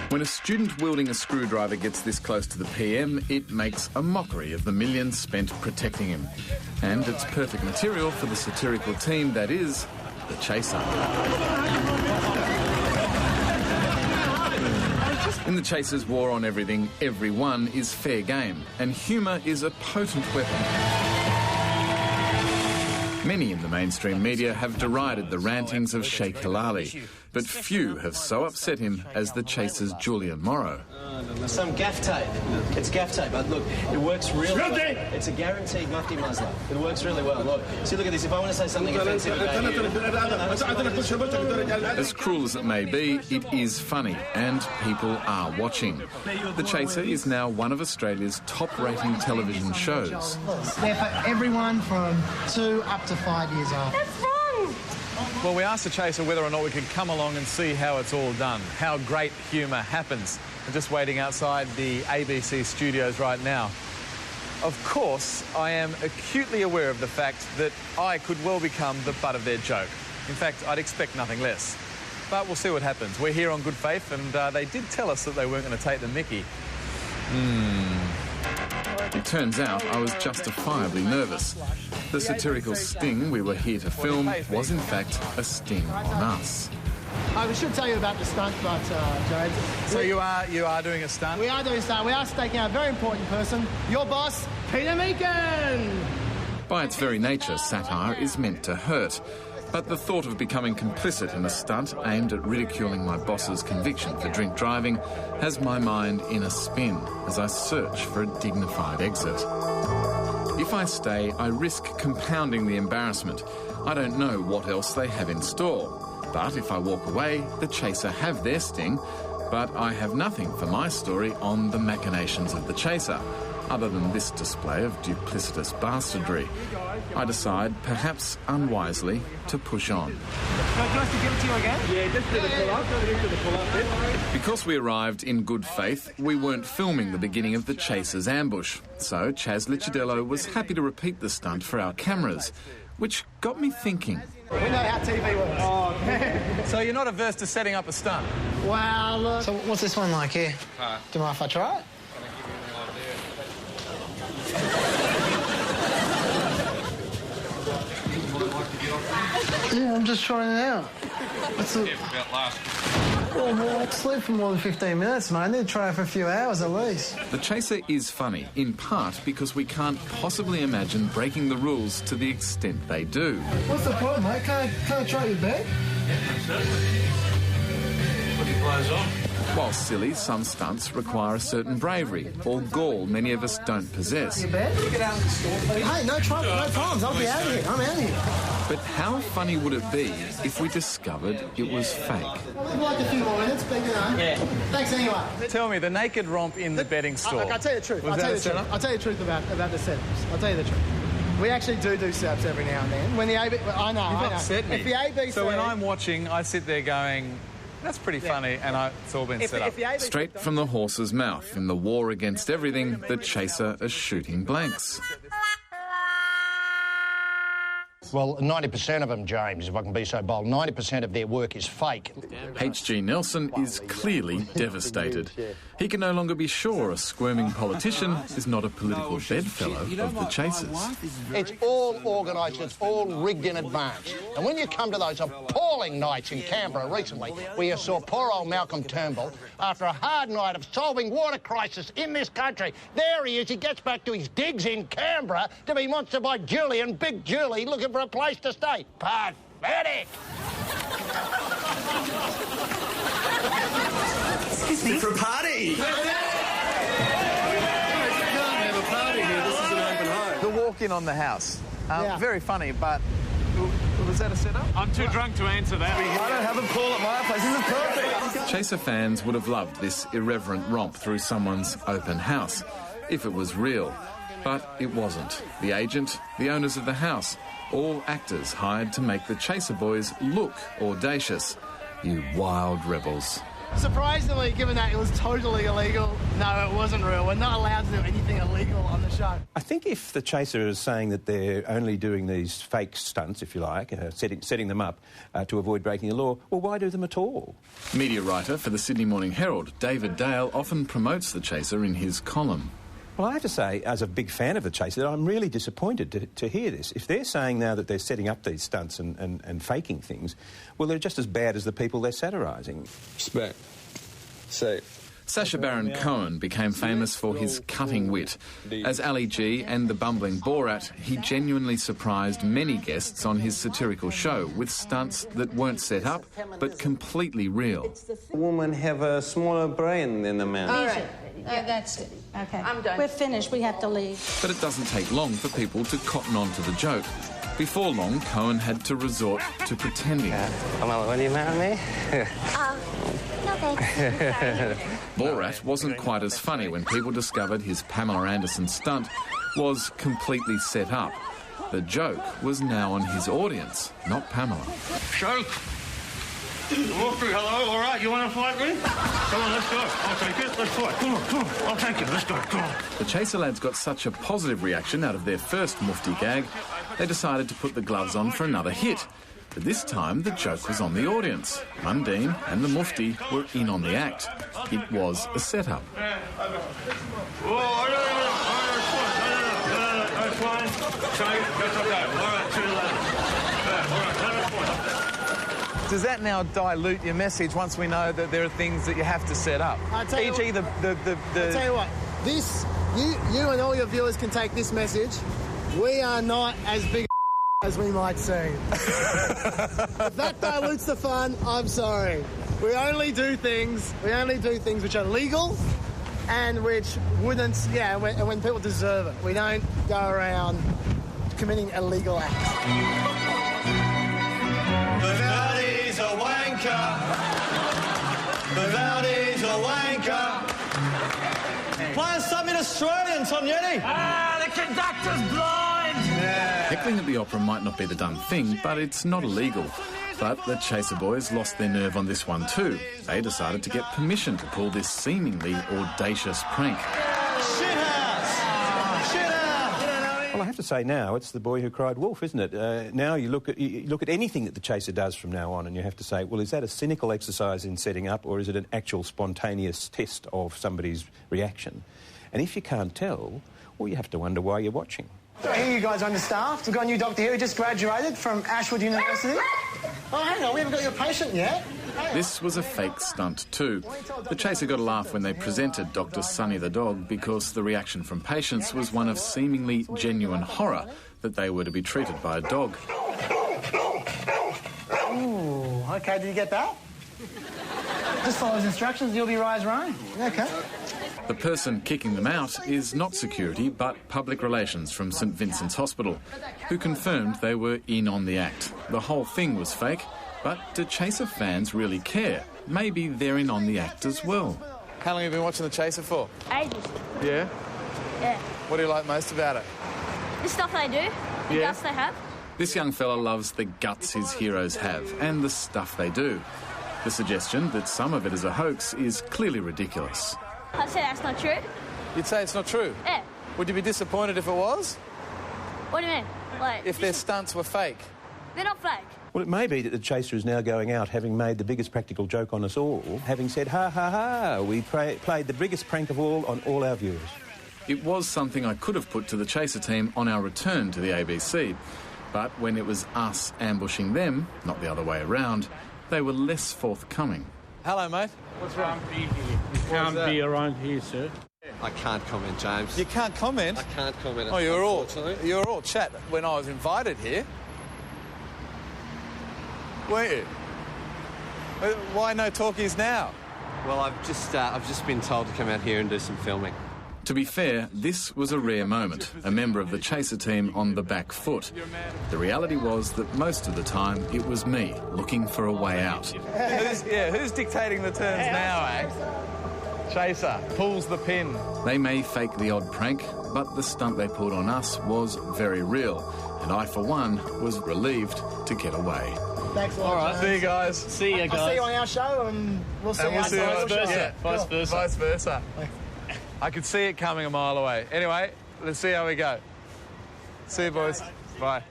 When a student wielding a screwdriver gets this close to the PM, it makes a mockery of the millions spent protecting him. And it's perfect material for the satirical team that is the Chaser. In the Chaser's war on everything, everyone is fair game, and humour is a potent weapon. Many in the mainstream media have derided the rantings of Sheikh Hilali, but few have so upset him as the Chaser's Julian Morrow. Some gaff tape. It's gaff tape, but look, it works really well. It's a guaranteed mufti muzzler. It works really well. Look, see, look at this. If I want to say something offensive about you... As cruel as it may be, it is funny, and people are watching. The Chaser is now one of Australia's top-rating television shows. They're for everyone from 2 up to 5 years old. That's wrong! Well, we asked the Chaser whether or not we could come along and see how it's all done, how great humour happens. I'm just waiting outside the ABC studios right now. Of course, I am acutely aware of the fact that I could well become the butt of their joke. In fact, I'd expect nothing less. But we'll see what happens. We're here on good faith, and they did tell us that they weren't going to take the mickey. It turns out I was justifiably nervous. The satirical sting we were here to film was in fact a sting on us. I should tell you about the stunt, but, James... So you are doing a stunt? We are doing a stunt. We are staking out a very important person, your boss, Peter Meakin! By its very nature, satire is meant to hurt. But the thought of becoming complicit in a stunt aimed at ridiculing my boss's conviction for drink driving has my mind in a spin as I search for a dignified exit. If I stay, I risk compounding the embarrassment. I don't know what else they have in store. But if I walk away, the Chaser have their sting, but I have nothing for my story on the machinations of the Chaser, other than this display of duplicitous bastardry. I decide, perhaps unwisely, to push on. Can I give it to you again? Yeah, just do the pull-up. Just do the pull-up bit. Because we arrived in good faith, we weren't filming the beginning of the Chaser's ambush. So Chaz Licciardello was happy to repeat the stunt for our cameras, which got me thinking. We know how TV works. Oh, so you're not averse to setting up a stunt? Wow, look. So what's this one like here? Do you mind if I try it? Yeah, I'm just trying it out. Well, I'll sleep for more than 15 minutes, mate. I need to try it for a few hours at least. The Chaser is funny, in part because we can't possibly imagine breaking the rules to the extent they do. What's the problem, mate? Can't I try your bed? Put your clothes on. While silly, some stunts require a certain bravery or gall many of us don't possess. Your bed? Get out of the store, please. Hey, no trouble, no problems. I'll be out of here. I'm out of here. But how funny would it be if we discovered it was fake? I'd like a few more minutes, but you know. Yeah. Thanks anyway. Tell me, the naked romp in the betting store. I'll tell you the truth. Was that a setup? I'll tell you the truth about the setups. I'll tell you the truth. We actually do setups every now and then. When the AB... I know, You've I know. upset me. If the ABC... So when I'm watching, I sit there going, that's pretty funny, and it's all been set up. Straight from the horse's mouth, in the war against everything, the Chaser is shooting blanks. Well, 90% of them, James, if I can be so bold, 90% of their work is fake. H.G. Nelson is clearly devastated. He can no longer be sure a squirming politician is not a political bedfellow of the Chasers. It's all organised, it's all rigged in advance. And when you come to those appalling nights in Canberra recently, where you saw poor old Malcolm Turnbull, after a hard night of solving water crisis in this country, there he is, he gets back to his digs in Canberra to be monstered by Julie and Big Julie looking for a place to stay. Pathetic! Excuse me. For a party! We can't have a party here. This is an open home. The walk-in on the house. Very funny, but was that a setup? I'm too drunk to answer that. I don't have a pool at my place. This is perfect. Chaser fans would have loved this irreverent romp through someone's open house, if it was real. But it wasn't. The agent, the owners of the house, all actors hired to make the Chaser boys look audacious. You wild rebels. Surprisingly, given that it was totally illegal, no, it wasn't real. We're not allowed to do anything illegal on the show. I think if the chaser is saying that they're only doing these fake stunts, if you like, setting them up to avoid breaking the law, well, why do them at all? Media writer for the Sydney Morning Herald, David Dale, often promotes the chaser in his column. Well, I have to say, as a big fan of the chaser, that I'm really disappointed to hear this. If they're saying now that they're setting up these stunts and faking things, well, they're just as bad as the people they're satirising. Respect. Say. Sacha Baron Cohen became famous for his cutting wit. As Ali G and the bumbling Borat, he genuinely surprised many guests on his satirical show with stunts that weren't set up, but completely real. Women have a smaller brain than a man. All right. That's it. Okay. I'm done. We're finished. We have to leave. But it doesn't take long for people to cotton on to the joke. Before long, Cohen had to resort to pretending. Will you marry me? No thanks. Borat wasn't quite as funny when people discovered his Pamela Anderson stunt was completely set up. The joke was now on his audience, not Pamela. Joke. Wolfie, hello, all right, you want to fight me? Come on, let's go. I'll take it, let's fight. Come on, I'll take it, let's go, come on. The Chaser lads got such a positive reaction out of their first Mufti gag, they decided to put the gloves on for another hit. But this time, the joke was on the audience. Mundine and the Mufti were in on the act. It was a setup. Does that now dilute your message once we know that there are things that you have to set up? E.g. I'll tell you what, this, you and all your viewers can take this message. We are not as big as we might seem. If that dilutes the fun, I'm sorry. We only do things which are legal and which wouldn't, when people deserve it. We don't go around committing illegal acts. The Valley's a wanker. The Valley's a wanker. Playing something Australian, Tom Yeti. The conductor's blind. Heckling at the opera might not be the done thing, but it's not illegal. But the Chaser boys lost their nerve on this one too. They decided to get permission to pull this seemingly audacious prank. Well, I have to say now, it's the boy who cried wolf, isn't it? Now you look at anything that the chaser does from now on and you have to say, well, is that a cynical exercise in setting up or is it an actual spontaneous test of somebody's reaction? And if you can't tell, well, you have to wonder why you're watching. Here you guys understaffed. We've got a new doctor here who just graduated from Ashwood University. Oh, hang on, we haven't got your patient yet. This was a fake stunt too. The Chaser got a laugh when they presented Dr. Sonny the dog because the reaction from patients was one of seemingly genuine horror that they were to be treated by a dog. Ooh, OK, did you get that? Just follow his instructions, you'll be right as rain. OK. The person kicking them out is not security, but public relations from St Vincent's Hospital, who confirmed they were in on the act. The whole thing was fake, but do Chaser fans really care? Maybe they're in on the act as well. How long have you been watching The Chaser for? Ages. Yeah? Yeah. What do you like most about it? The stuff they do, the guts they have. This young fella loves the guts his heroes have and the stuff they do. The suggestion that some of it is a hoax is clearly ridiculous. I'd say that's not true. You'd say it's not true? Yeah. Would you be disappointed if it was? What do you mean? Like, if their stunts were fake? They're not fake. Well, it may be that the Chaser is now going out having made the biggest practical joke on us all, having said, ha, ha, ha, we played the biggest prank of all on all our viewers. It was something I could have put to the Chaser team on our return to the ABC. But when it was us ambushing them, not the other way around, they were less forthcoming. Hello, mate. What's wrong? You can't be around here, sir. I can't comment, James. You can't comment? I can't comment. Oh, you were all chat when I was invited here. Weren't you? Why no talkies now? Well, I've just been told to come out here and do some filming. To be fair, this was a rare moment, a member of the Chaser team on the back foot. The reality was that most of the time it was me looking for a way out. Who's dictating the terms now, eh? Chaser pulls the pin. They may fake the odd prank, but the stunt they pulled on us was very real, and I, for one, was relieved to get away. Thanks a lot. All right, see you guys. See you guys. I'll see you on our show, and we'll see you Vice versa. Yeah. Vice versa. Vice versa. I could see it coming a mile away. Anyway, let's see how we go. See you, boys. Bye.